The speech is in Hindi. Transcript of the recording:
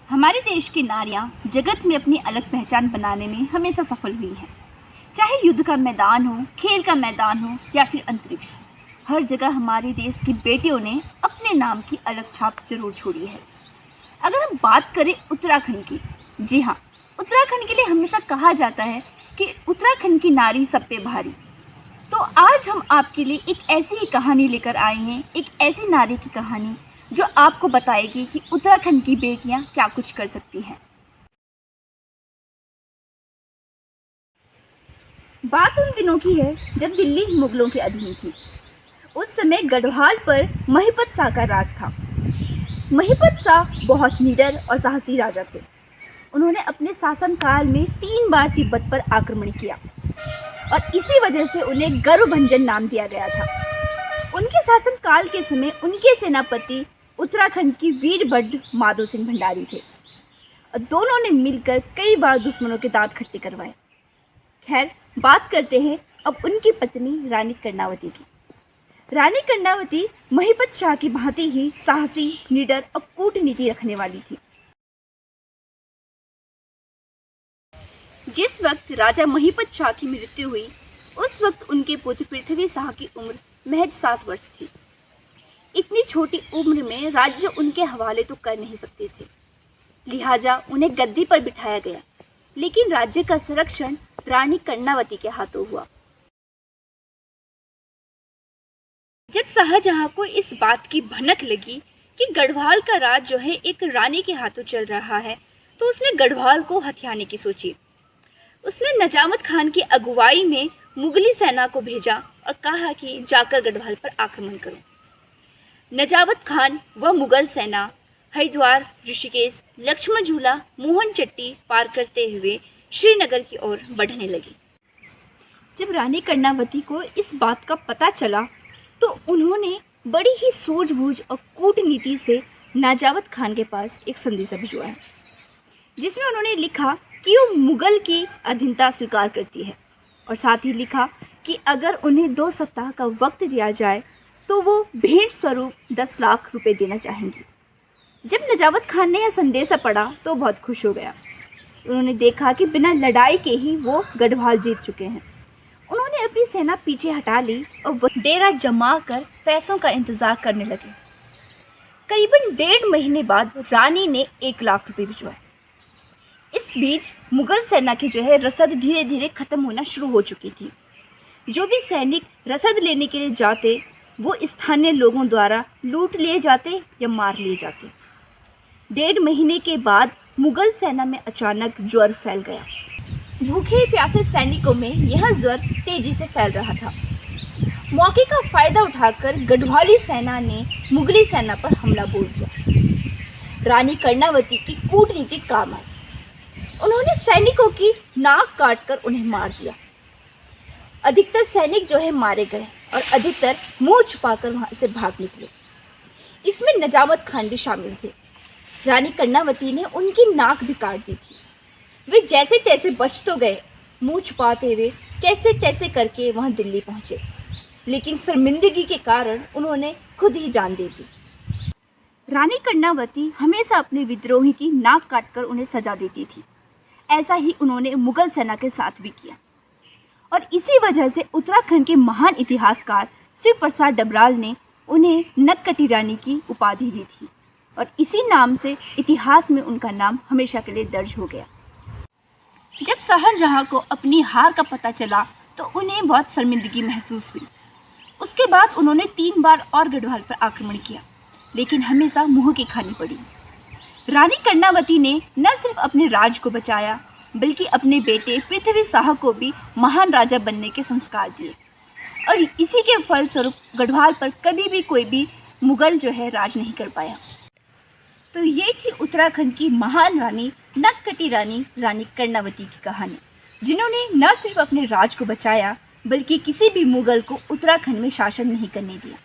हमारे देश की नारियां जगत में अपनी अलग पहचान बनाने में हमेशा सफल हुई हैं। चाहे युद्ध का मैदान हो, खेल का मैदान हो या फिर अंतरिक्ष, हर जगह हमारे देश की बेटियों ने अपने नाम की अलग छाप जरूर छोड़ी है। अगर हम बात करें उत्तराखंड की, जी हाँ, उत्तराखंड के लिए हमेशा कहा जाता है कि उत्तराखंड की नारी सब पे भारी। तो आज हम आपके लिए एक ऐसी ही कहानी लेकर आए हैं, एक ऐसी नारी की कहानी जो आपको बताएगी कि उत्तराखंड की बेटियां क्या कुछ कर सकती हैं। बात उन दिनों की है जब दिल्ली मुगलों के अधीन थी। उस समय गढ़वाल पर महिपत शाह का राज था। महिपत शाह बहुत निडर और साहसी राजा थे। उन्होंने अपने शासनकाल में 3 बार तिब्बत पर आक्रमण किया और इसी वजह से उन्हें गौरभंजन नाम दिया गया था। उनके शासनकाल के समय उनके सेनापति उत्तराखंड की वीरभद्र माधो सिंह भंडारी थे और दोनों ने मिलकर कई बार दुश्मनों के दांत खट्टे करवाए। खैर, बात करते हैं अब उनकी पत्नी रानी कर्णावती की। रानी कर्णावती महिपत शाह की भांति ही साहसी, निडर और कूटनीति रखने वाली थी। जिस वक्त राजा महिपत शाह की मृत्यु हुई, उस वक्त उनके पुत्र पृथ्वी शाह की उम्र महज 7 वर्ष थी। इतनी छोटी उम्र में राज्य उनके हवाले तो कर नहीं सकते थे, लिहाजा उन्हें गद्दी पर बिठाया गया। लेकिन राज्य का संरक्षण रानी कर्णावती के हाथों हुआ। जब शाहजहां को इस बात की भनक लगी कि गढ़वाल का राज जो है एक रानी के हाथों चल रहा है, तो उसने गढ़वाल को हथियाने की सोची। उसने नजामत खान की अगुवाई में मुगली सेना को भेजा और कहा कि जाकर गढ़वाल पर आक्रमण करो। नजामत खान व मुगल सेना हरिद्वार, ऋषिकेश, लक्ष्मण झूला, मोहन चट्टी पार करते हुए श्रीनगर की ओर बढ़ने लगी। जब रानी कर्णावती को इस बात का पता चला तो उन्होंने बड़ी ही सूझबूझ और कूटनीति से नजामत खान के पास एक संदेशा भिजवाया, जिसमें उन्होंने लिखा कि वो मुगल की अधीनता स्वीकार करती है और साथ ही लिखा कि अगर उन्हें 2 सप्ताह का वक्त दिया जाए तो वो भेंट स्वरूप 10 लाख रुपए देना चाहेंगी। जब नजामत खान ने यह संदेशा पढ़ा तो बहुत खुश हो गया। उन्होंने देखा कि बिना लड़ाई के ही वो गढ़वाल जीत चुके हैं। उन्होंने अपनी सेना पीछे हटा ली और वो डेरा जमा कर पैसों का इंतजार करने लगे। करीबन 1.5 महीने बाद रानी ने 1 लाख रुपए भिजवाए। इस बीच मुगल सेना की जो है रसद धीरे धीरे खत्म होना शुरू हो चुकी थी। जो भी सैनिक रसद लेने के लिए जाते वो स्थानीय लोगों द्वारा लूट लिए जाते या मार लिए जाते। 1.5 महीने के बाद मुगल सेना में अचानक ज्वर फैल गया। भूखे प्यासे सैनिकों में यह ज्वर तेजी से फैल रहा था। मौके का फायदा उठाकर गढ़वाली सेना ने मुगली सेना पर हमला बोल दिया। रानी कर्णावती की कूटनीति काम आई। उन्होंने सैनिकों की नाक काटकर उन्हें मार दिया। अधिकतर सैनिक जो है मारे गए और अधिकतर मुंह छुपाकर वहां से भाग निकले। इसमें नजामत खान भी शामिल थे। रानी कर्णावती ने उनकी नाक भी काट दी थी। वे जैसे तैसे बच तो गए, मुंह छुपाते हुए कैसे तैसे करके वहां दिल्ली पहुंचे, लेकिन शर्मिंदगी के कारण उन्होंने खुद ही जान दे दी। रानी कर्णावती हमेशा अपने विद्रोही की नाक काटकर उन्हें सजा देती थी। ऐसा ही उन्होंने मुगल सेना के साथ भी किया और इसी वजह से उत्तराखंड के महान इतिहासकार शिव प्रसाद डबराल ने उन्हें नक्कटी रानी की उपाधि दी थी और इसी नाम से इतिहास में उनका नाम हमेशा के लिए दर्ज हो गया। जब शाहजहां को अपनी हार का पता चला तो उन्हें बहुत शर्मिंदगी महसूस हुई। उसके बाद उन्होंने 3 बार और गढ़वाल पर आक्रमण किया, लेकिन हमेशा मुंह की खानी पड़ी। रानी कर्णावती ने न सिर्फ अपने राज को बचाया बल्कि अपने बेटे पृथ्वी शाह को भी महान राजा बनने के संस्कार दिए और इसी के फलस्वरूप गढ़वाल पर कभी भी कोई भी मुगल जो है राज नहीं कर पाया। तो ये थी उत्तराखंड की महान रानी नक्कटी रानी रानी कर्णावती की कहानी, जिन्होंने न सिर्फ अपने राज को बचाया बल्कि किसी भी मुगल को उत्तराखंड में शासन नहीं करने दिया।